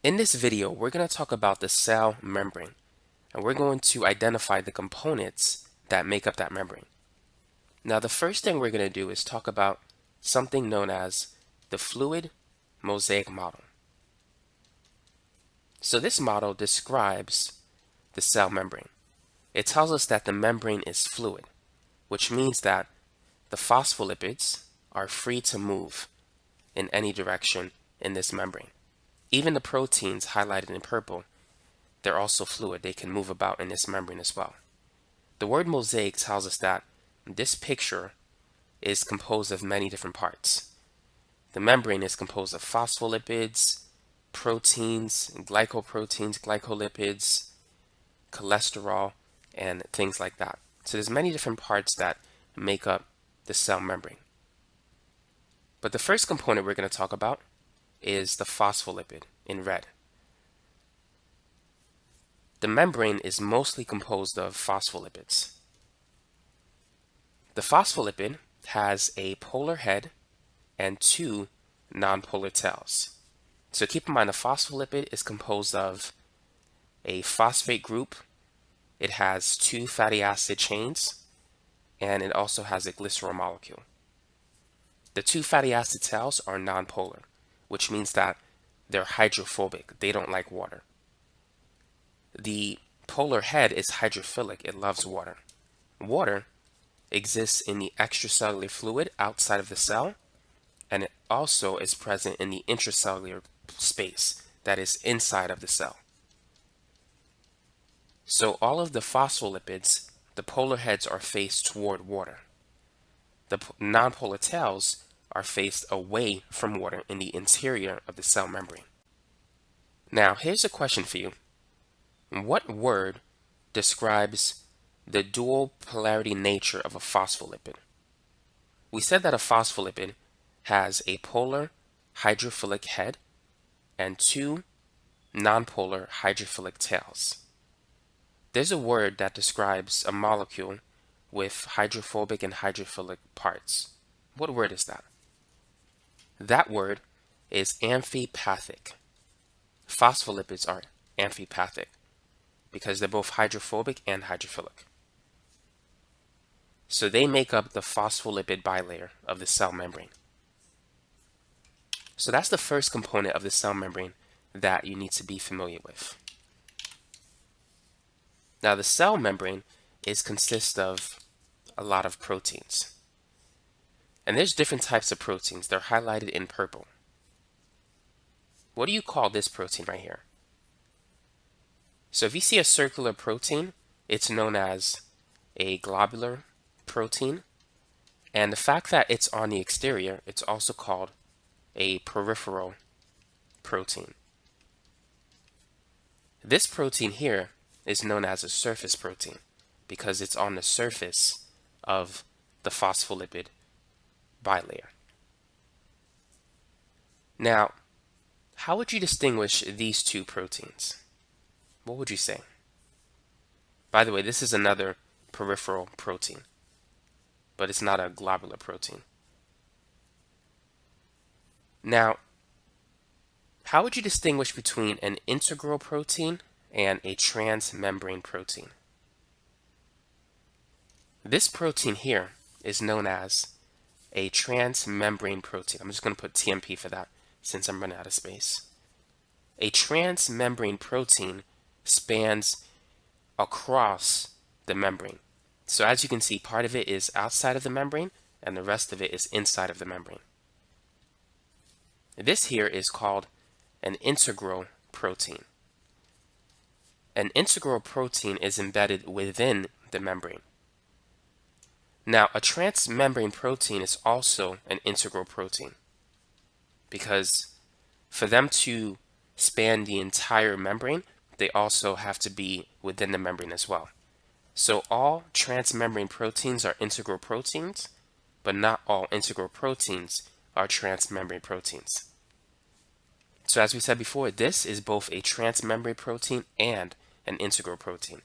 In this video, we're going to talk about the cell membrane, and we're going to identify the components that make up that membrane. Now, the first thing we're going to do is talk about something known as the fluid mosaic model. So this model describes the cell membrane. It tells us that the membrane is fluid, which means that the phospholipids are free to move in any direction in this membrane. Even the proteins highlighted in purple, they're also fluid. They can move about in this membrane as well. The word mosaic tells us that this picture is composed of many different parts. The membrane is composed of phospholipids, proteins, glycoproteins, glycolipids, cholesterol, and things like that. So there's many different parts that make up the cell membrane. But the first component we're going to talk about is the phospholipid in red. The membrane is mostly composed of phospholipids. The phospholipid has a polar head and two nonpolar tails. So keep in mind, the phospholipid is composed of a phosphate group. It has two fatty acid chains, and it also has a glycerol molecule. The two fatty acid tails are nonpolar, which means that they're hydrophobic. They don't like water. The polar head is hydrophilic. It loves water. Water exists in the extracellular fluid outside of the cell, and it also is present in the intracellular space that is inside of the cell. So all of the phospholipids, the polar heads are faced toward water. The nonpolar tails are faced away from water in the interior of the cell membrane. Now, here's a question for you. What word describes the dual polarity nature of a phospholipid? We said that a phospholipid has a polar hydrophilic head and two nonpolar hydrophilic tails. There's a word that describes a molecule with hydrophobic and hydrophilic parts. What word is that? That word is amphipathic. Phospholipids are amphipathic because they're both hydrophobic and hydrophilic. So they make up the phospholipid bilayer of the cell membrane. So that's the first component of the cell membrane that you need to be familiar with. Now, the cell membrane consists of a lot of proteins. And there's different types of proteins. They're highlighted in purple. What do you call this protein right here? So if you see a circular protein, it's known as a globular protein. And the fact that it's on the exterior, it's also called a peripheral protein. This protein here is known as a surface protein because it's on the surface of the phospholipid bilayer. Now, how would you distinguish these two proteins? What would you say? By the way, this is another peripheral protein, but it's not a globular protein. Now, how would you distinguish between an integral protein and a transmembrane protein? This protein here is known as a transmembrane protein. I'm just going to put TMP for that since I'm running out of space. A transmembrane protein spans across the membrane. So as you can see, part of it is outside of the membrane and the rest of it is inside of the membrane. This here is called an integral protein. An integral protein is embedded within the membrane. Now, a transmembrane protein is also an integral protein because for them to span the entire membrane, they also have to be within the membrane as well. So all transmembrane proteins are integral proteins, but not all integral proteins are transmembrane proteins. So as we said before, this is both a transmembrane protein and an integral protein.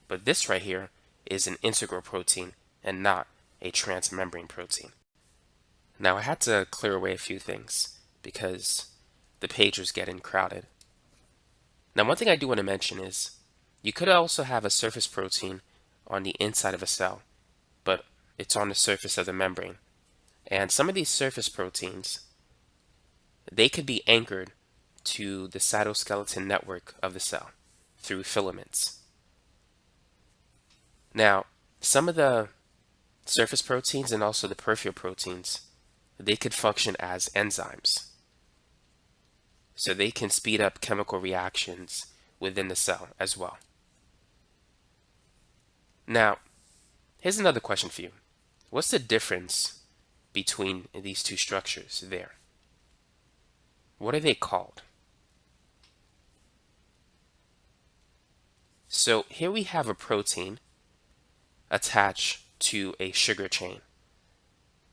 But this right here is an integral protein and not a transmembrane protein. Now I had to clear away a few things because the page was getting crowded. Now, one thing I do want to mention is you could also have a surface protein on the inside of a cell, but it's on the surface of the membrane. And some of these surface proteins, they could be anchored to the cytoskeleton network of the cell through filaments. Now, some of the surface proteins and also the peripheral proteins, they could function as enzymes. So they can speed up chemical reactions within the cell as well. Now, here's another question for you. What's the difference between these two structures there? What are they called? So here we have a protein attached to a sugar chain.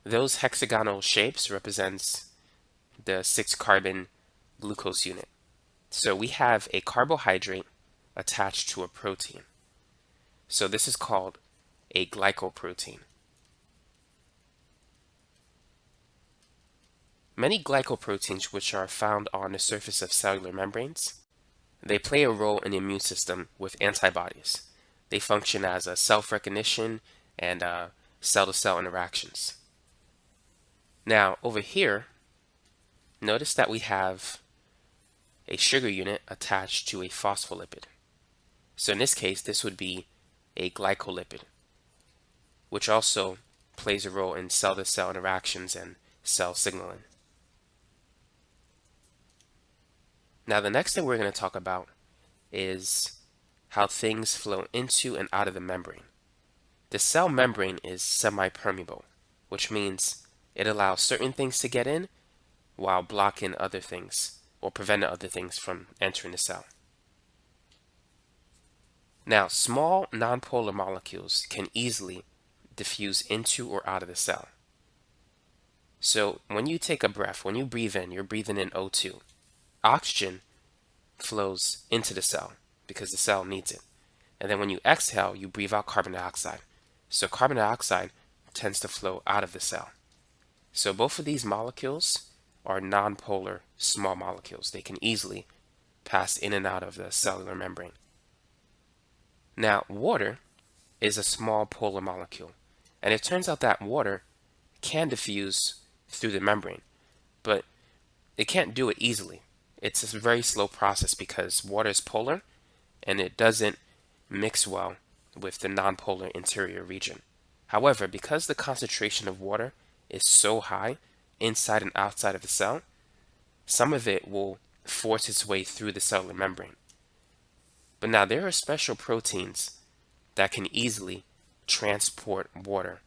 Those hexagonal shapes represents the 6-carbon glucose unit. So we have a carbohydrate attached to a protein. So this is called a glycoprotein. Many glycoproteins, which are found on the surface of cellular membranes, they play a role in the immune system with antibodies. They function as a self-recognition and cell-to-cell interactions. Now, over here, notice that we have a sugar unit attached to a phospholipid. So in this case, this would be a glycolipid, which also plays a role in cell-to-cell interactions and cell signaling. Now, the next thing we're going to talk about is how things flow into and out of the membrane. The cell membrane is semipermeable, which means it allows certain things to get in while blocking other things or preventing other things from entering the cell. Now, small nonpolar molecules can easily diffuse into or out of the cell. So when you take a breath, when you breathe in, you're breathing in O2. Oxygen flows into the cell because the cell needs it. And then when you exhale, you breathe out carbon dioxide. So carbon dioxide tends to flow out of the cell. So both of these molecules are nonpolar small molecules. They can easily pass in and out of the cellular membrane. Now, water is a small polar molecule. And it turns out that water can diffuse through the membrane, but it can't do it easily. It's a very slow process because water is polar and it doesn't mix well with the nonpolar interior region. However, because the concentration of water is so high inside and outside of the cell, some of it will force its way through the cellular membrane. But now there are special proteins that can easily transport water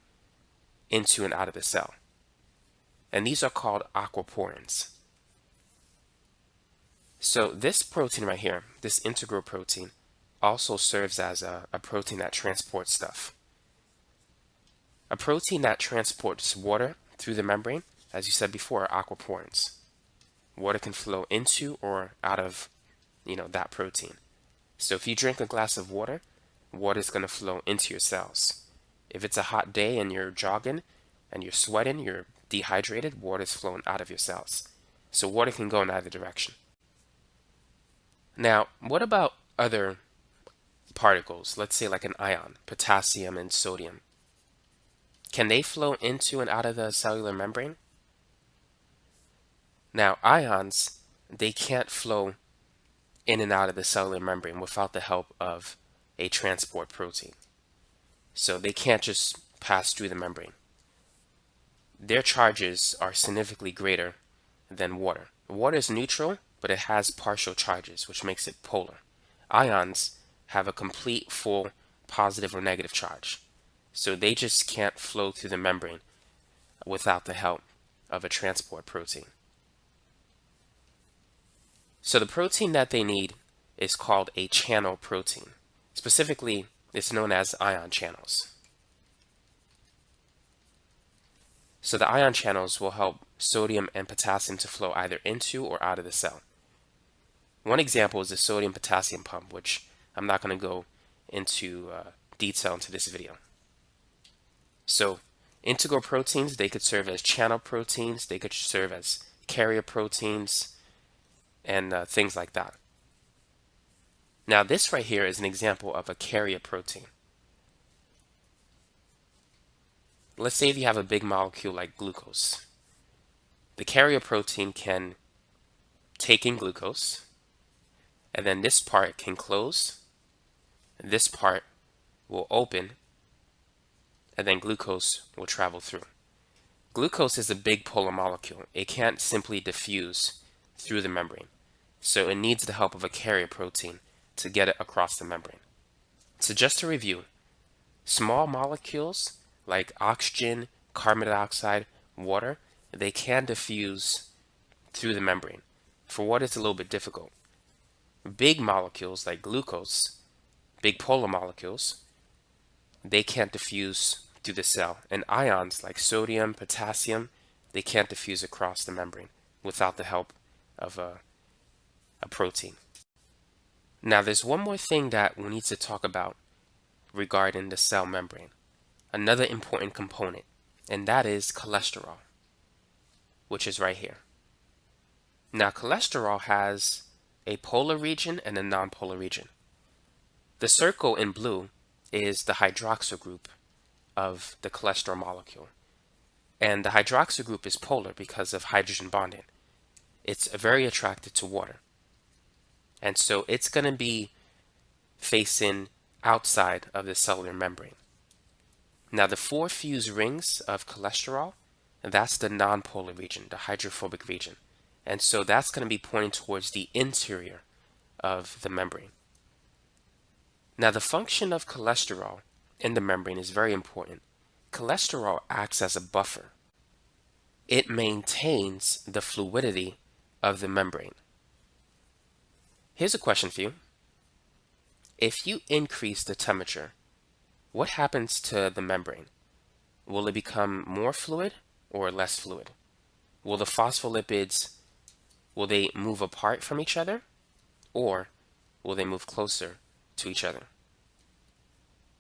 into and out of the cell. And these are called aquaporins. So this protein right here, this integral protein, also serves as a protein that transports stuff. A protein that transports water through the membrane, as you said before, are aquaporins. Water can flow into or out of, that protein. So if you drink a glass of water, water is going to flow into your cells. If it's a hot day and you're jogging and you're sweating, you're dehydrated, water is flowing out of your cells. So water can go in either direction. Now, what about other particles? Let's say like an ion, potassium and sodium. Can they flow into and out of the cellular membrane? Now, ions, they can't flow in and out of the cellular membrane without the help of a transport protein. So they can't just pass through the membrane. Their charges are significantly greater than water. Water is neutral, but it has partial charges, which makes it polar. Ions have a complete, full, positive or negative charge. So they just can't flow through the membrane without the help of a transport protein. So the protein that they need is called a channel protein. Specifically, it's known as ion channels. So the ion channels will help sodium and potassium to flow either into or out of the cell. One example is the sodium-potassium pump, which I'm not going to go into detail into this video. So integral proteins, they could serve as channel proteins, they could serve as carrier proteins, and things like that. Now this right here is an example of a carrier protein. Let's say if you have a big molecule like glucose. The carrier protein can take in glucose, and then this part can close, and this part will open, and then glucose will travel through. Glucose is a big polar molecule. It can't simply diffuse through the membrane, so it needs the help of a carrier protein to get it across the membrane. So just to review, small molecules like oxygen, carbon dioxide, water, they can diffuse through the membrane. For water, it's a little bit difficult. Big molecules like glucose, big polar molecules, they can't diffuse through the cell. And ions like sodium, potassium, they can't diffuse across the membrane without the help of a protein. Now, there's one more thing that we need to talk about regarding the cell membrane, another important component, and that is cholesterol, which is right here. Now, cholesterol has a polar region and a nonpolar region. The circle in blue is the hydroxyl group of the cholesterol molecule. And the hydroxyl group is polar because of hydrogen bonding. It's very attracted to water. And so it's going to be facing outside of the cellular membrane. Now the four fused rings of cholesterol, that's the nonpolar region, the hydrophobic region. And so that's going to be pointing towards the interior of the membrane. Now the function of cholesterol in the membrane is very important. Cholesterol acts as a buffer. It maintains the fluidity of the membrane. Here's a question for you. If you increase the temperature, what happens to the membrane? Will it become more fluid or less fluid? Will the phospholipids, will they move apart from each other, or will they move closer to each other?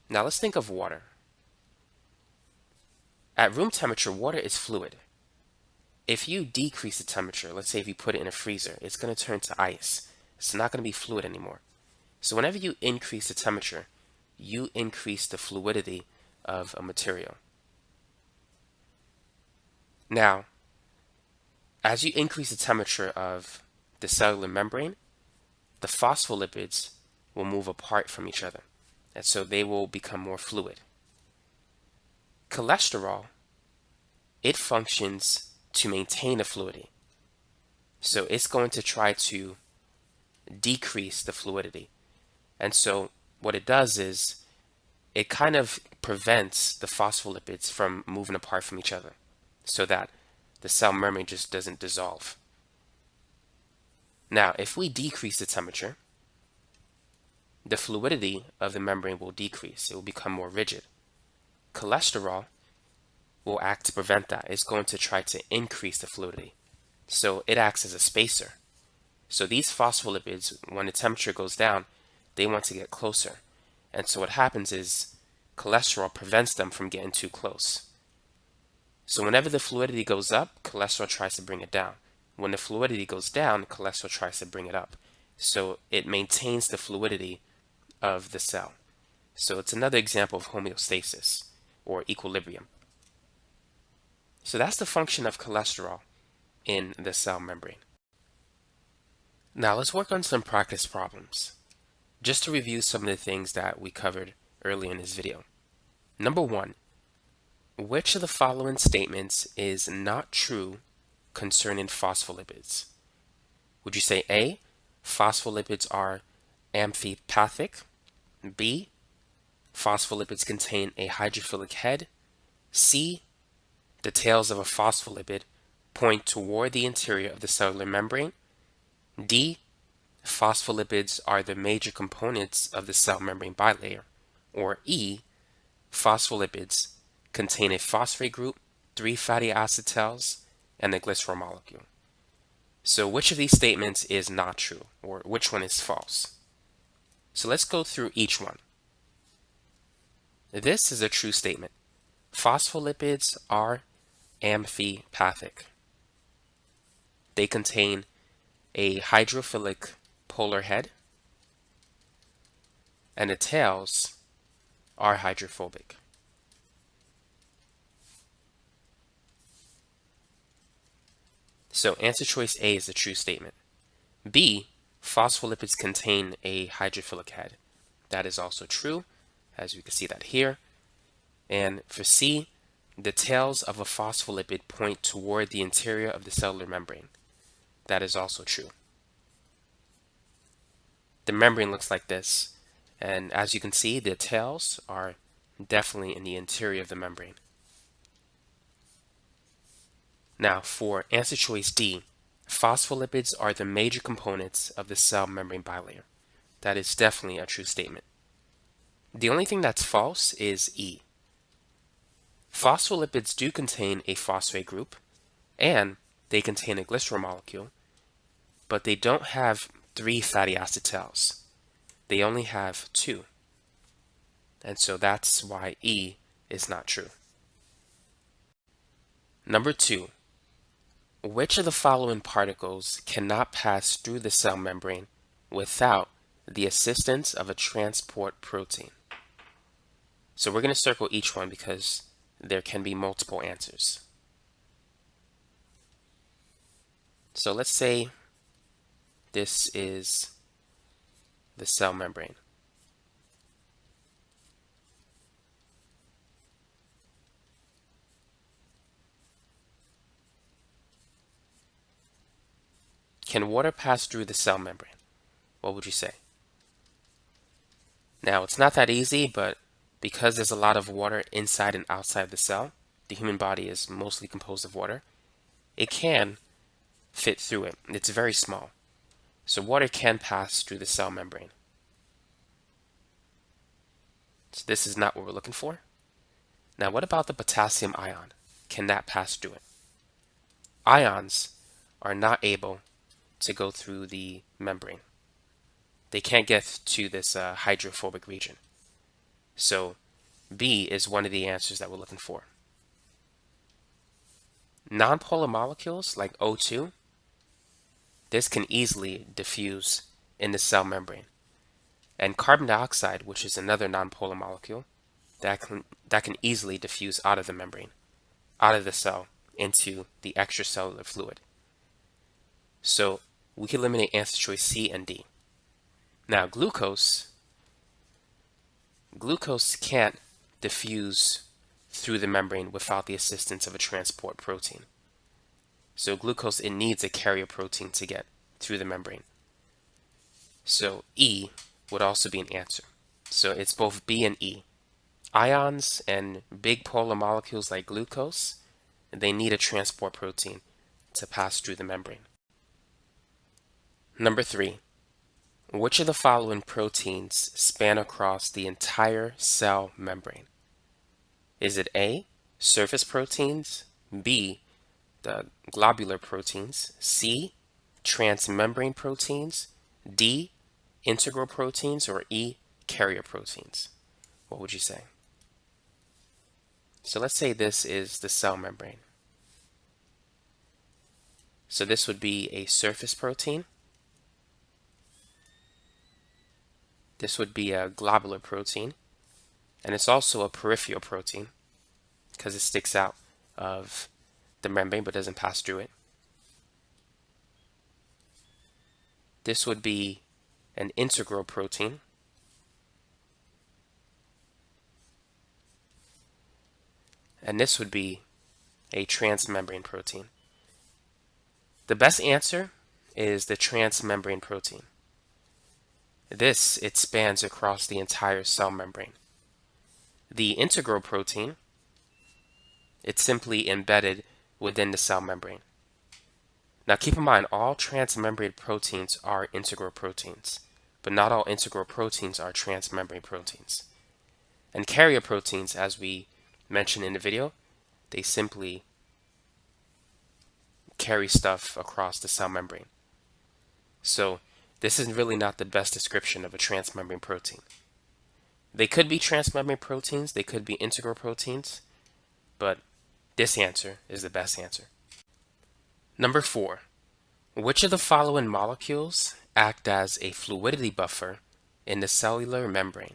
Now let's think of water. At room temperature, water is fluid. If you decrease the temperature, let's say if you put it in a freezer, it's going to turn to ice. It's not going to be fluid anymore. So whenever you increase the temperature, you increase the fluidity of a material. Now, as you increase the temperature of the cellular membrane, the phospholipids will move apart from each other, and so they will become more fluid. Cholesterol, it functions to maintain the fluidity. So it's going to try to decrease the fluidity. And so what it does is it kind of prevents the phospholipids from moving apart from each other so that the cell membrane just doesn't dissolve. Now, if we decrease the temperature, the fluidity of the membrane will decrease. It will become more rigid. Cholesterol will act to prevent that. It's going to try to increase the fluidity. So it acts as a spacer. So these phospholipids, when the temperature goes down, they want to get closer. And so what happens is cholesterol prevents them from getting too close. So whenever the fluidity goes up, cholesterol tries to bring it down. When the fluidity goes down, cholesterol tries to bring it up. So it maintains the fluidity of the cell. So it's another example of homeostasis or equilibrium. So that's the function of cholesterol in the cell membrane. Now let's work on some practice problems. Just to review some of the things that we covered earlier in this video. Number 1, which of the following statements is not true concerning phospholipids? Would you say A, phospholipids are amphipathic, B, phospholipids contain a hydrophilic head, C, the tails of a phospholipid point toward the interior of the cellular membrane, D, phospholipids are the major components of the cell membrane bilayer, or E, phospholipids contain a phosphate group, 3 fatty acid tails, and a glycerol molecule. So which of these statements is not true, or which one is false? So let's go through each one. This is a true statement. Phospholipids are amphipathic. They contain a hydrophilic polar head. and the tails are hydrophobic. So answer choice A is the true statement. B, phospholipids contain a hydrophilic head. That is also true, as you can see that here. And for C, the tails of a phospholipid point toward the interior of the cellular membrane. That is also true. The membrane looks like this, and as you can see, the tails are definitely in the interior of the membrane. Now, for answer choice D, phospholipids are the major components of the cell membrane bilayer. That is definitely a true statement. The only thing that's false is E. Phospholipids do contain a phosphate group, and they contain a glycerol molecule, but they don't have 3 fatty acid tails. They only have 2. And so that's why E is not true. Number 2. Which of the following particles cannot pass through the cell membrane without the assistance of a transport protein? So we're going to circle each one because there can be multiple answers. So let's say this is the cell membrane. Can water pass through the cell membrane? What would you say? Now, it's not that easy, but because there's a lot of water inside and outside of the cell, the human body is mostly composed of water, it can fit through it. It's very small. So water can pass through the cell membrane. So this is not what we're looking for. Now, what about the potassium ion? Can that pass through it? Ions are not able to go through the membrane. They can't get to this hydrophobic region. So B is one of the answers that we're looking for. Nonpolar molecules like O2, this can easily diffuse in the cell membrane. And carbon dioxide, which is another nonpolar molecule, that can easily diffuse out of the membrane, out of the cell, into the extracellular fluid. So we can eliminate answer choice C and D. Now glucose can't diffuse through the membrane without the assistance of a transport protein. So glucose, it needs a carrier protein to get through the membrane. So E would also be an answer. So it's both B and E. Ions and big polar molecules like glucose, they need a transport protein to pass through the membrane. Number 3. Which of the following proteins span across the entire cell membrane? Is it A, surface proteins, B, the globular proteins, C, transmembrane proteins, D, integral proteins, or E, carrier proteins? What would you say? So let's say this is the cell membrane. So this would be a surface protein. This would be a globular protein. And it's also a peripheral protein because it sticks out of the membrane but doesn't pass through it. This would be an integral protein. And this would be a transmembrane protein. The best answer is the transmembrane protein. It spans across the entire cell membrane. The integral protein, it's simply embedded within the cell membrane. Now keep in mind, all transmembrane proteins are integral proteins, but not all integral proteins are transmembrane proteins. And carrier proteins, as we mentioned in the video, they simply carry stuff across the cell membrane. So this is really not the best description of a transmembrane protein. They could be transmembrane proteins, they could be integral proteins, but this answer is the best answer. Number 4. Which of the following molecules act as a fluidity buffer in the cellular membrane?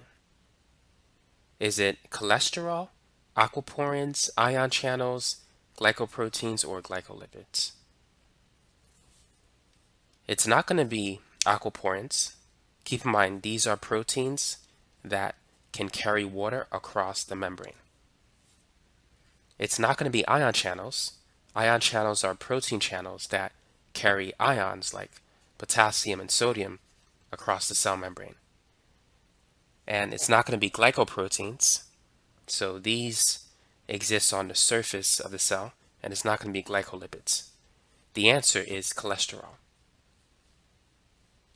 Is it cholesterol, aquaporins, ion channels, glycoproteins, or glycolipids? It's not going to be aquaporins. Keep in mind, these are proteins that can carry water across the membrane. It's not going to be ion channels. Ion channels are protein channels that carry ions like potassium and sodium across the cell membrane. And it's not going to be glycoproteins. So these exist on the surface of the cell, and it's not going to be glycolipids. The answer is cholesterol.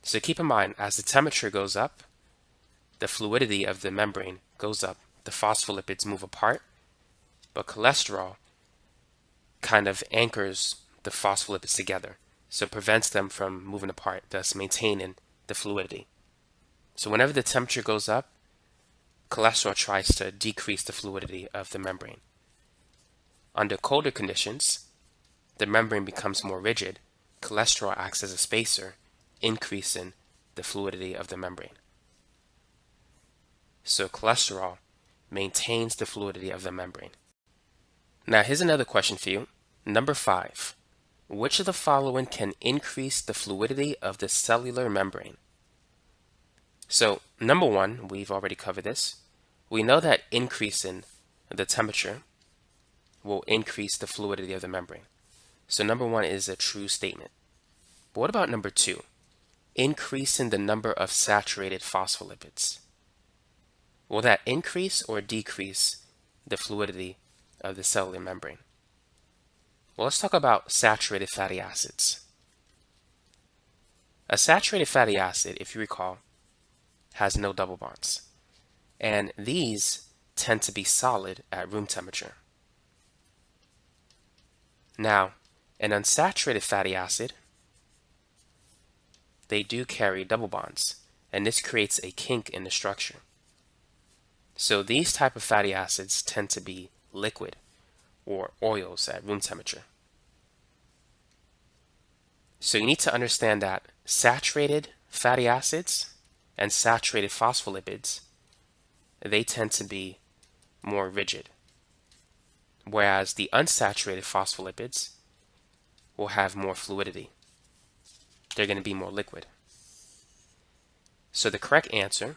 So keep in mind, as the temperature goes up, the fluidity of the membrane goes up. The phospholipids move apart, but cholesterol kind of anchors the phospholipids together, so it prevents them from moving apart, thus maintaining the fluidity. So whenever the temperature goes up, cholesterol tries to decrease the fluidity of the membrane. Under colder conditions, the membrane becomes more rigid. Cholesterol acts as a spacer, increasing the fluidity of the membrane. So cholesterol maintains the fluidity of the membrane. Now here's another question for you. Number 5. Which of the following can increase the fluidity of the cellular membrane? So number 1, we've already covered this. We know that increasing the temperature will increase the fluidity of the membrane. So number 1 is a true statement. But what about number 2? Increasing the number of saturated phospholipids. Will that increase or decrease the fluidity of the cellular membrane? Well, let's talk about saturated fatty acids. A saturated fatty acid, if you recall, has no double bonds. And these tend to be solid at room temperature. Now, an unsaturated fatty acid, they do carry double bonds, and this creates a kink in the structure. So these type of fatty acids tend to be liquid or oils at room temperature. So you need to understand that saturated fatty acids and saturated phospholipids, they tend to be more rigid, whereas the unsaturated phospholipids will have more fluidity. They're going to be more liquid. So the correct answer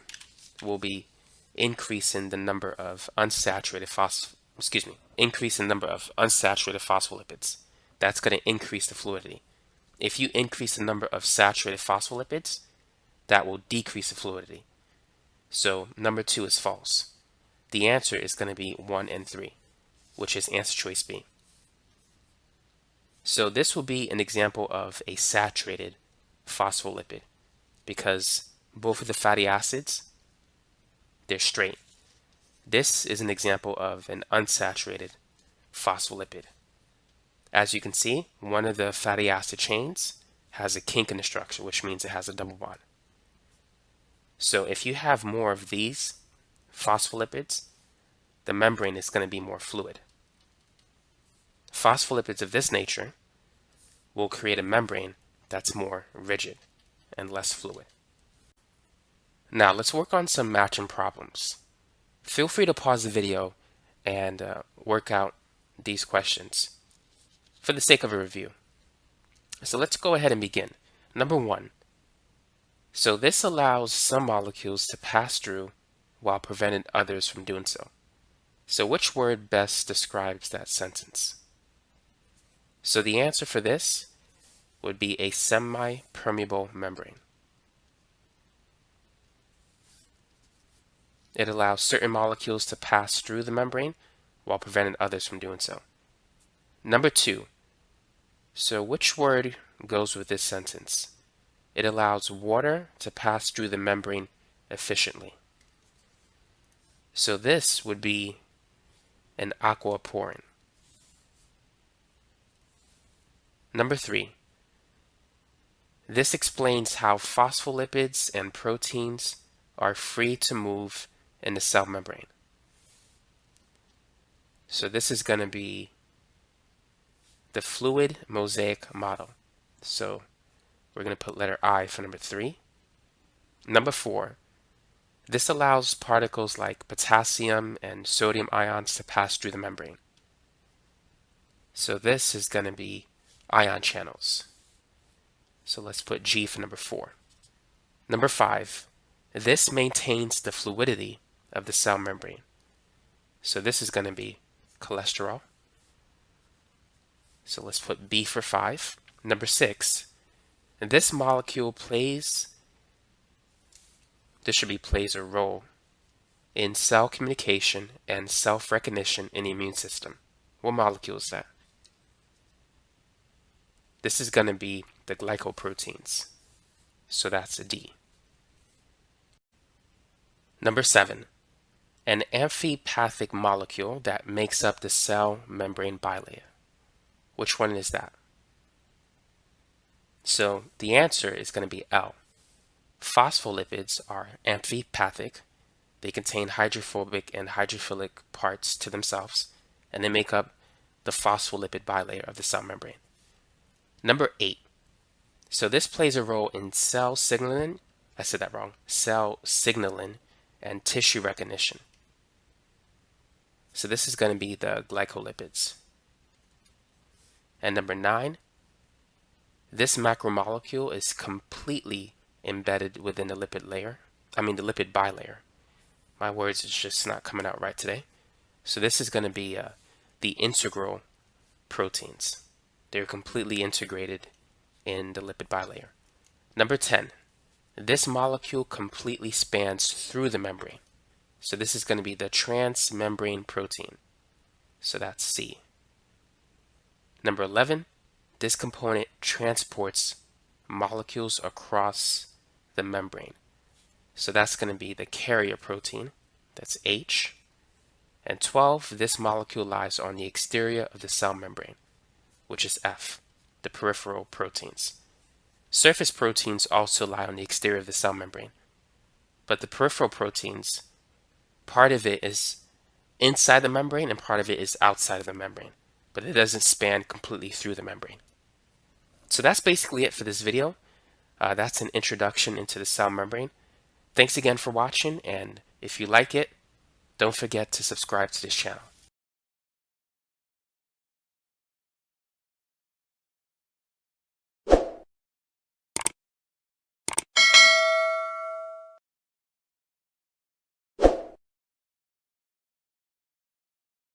will be increasing the number of unsaturated phospholipids. That's going to increase the fluidity. If you increase the number of saturated phospholipids, that will decrease the fluidity. So number 2 is false. The answer is going to be 1 and 3, which is answer choice B. So this will be an example of a saturated phospholipid because both of the fatty acids, they're straight. This is an example of an unsaturated phospholipid. As you can see, one of the fatty acid chains has a kink in the structure, which means it has a double bond. So if you have more of these phospholipids, the membrane is going to be more fluid. Phospholipids of this nature will create a membrane that's more rigid and less fluid. Now let's work on some matching problems. Feel free to pause the video and work out these questions for the sake of a review. So let's go ahead and begin. Number 1. So this allows some molecules to pass through while preventing others from doing so. So which word best describes that sentence? So the answer for this would be a semi-permeable membrane. It allows certain molecules to pass through the membrane while preventing others from doing so. Number 2. So which word goes with this sentence? It allows water to pass through the membrane efficiently. So this would be an aquaporin. Number 3. This explains how phospholipids and proteins are free to move in the cell membrane. So this is going to be the fluid mosaic model. So we're going to put letter I for number 3. Number 4. This allows particles like potassium and sodium ions to pass through the membrane. So this is going to be ion channels. So let's put G for number 4. Number 5, this maintains the fluidity of the cell membrane. So this is going to be cholesterol. So let's put B for 5. Number 6, this molecule plays a role in cell communication and self-recognition in the immune system. What molecule is that? This is going to be the glycoproteins. So that's a D. Number 7, an amphipathic molecule that makes up the cell membrane bilayer. Which one is that? So the answer is going to be L. Phospholipids are amphipathic. They contain hydrophobic and hydrophilic parts to themselves, and they make up the phospholipid bilayer of the cell membrane. Number 8. So this plays a role in cell signaling, I said that wrong, cell signaling and tissue recognition. So this is going to be the glycolipids. And number 9, this macromolecule is completely embedded within the lipid bilayer. My words is just not coming out right today. So this is going to be the integral proteins. They're completely integrated in the lipid bilayer. Number 10, this molecule completely spans through the membrane. So this is going to be the transmembrane protein. So that's C. Number 11, this component transports molecules across the membrane. So that's going to be the carrier protein. That's H. And 12, this molecule lies on the exterior of the cell membrane, which is F, the peripheral proteins. Surface proteins also lie on the exterior of the cell membrane. But the peripheral proteins, part of it is inside the membrane and part of it is outside of the membrane. But it doesn't span completely through the membrane. So that's basically it for this video. That's an introduction into the cell membrane. Thanks again for watching, and if you like it, don't forget to subscribe to this channel.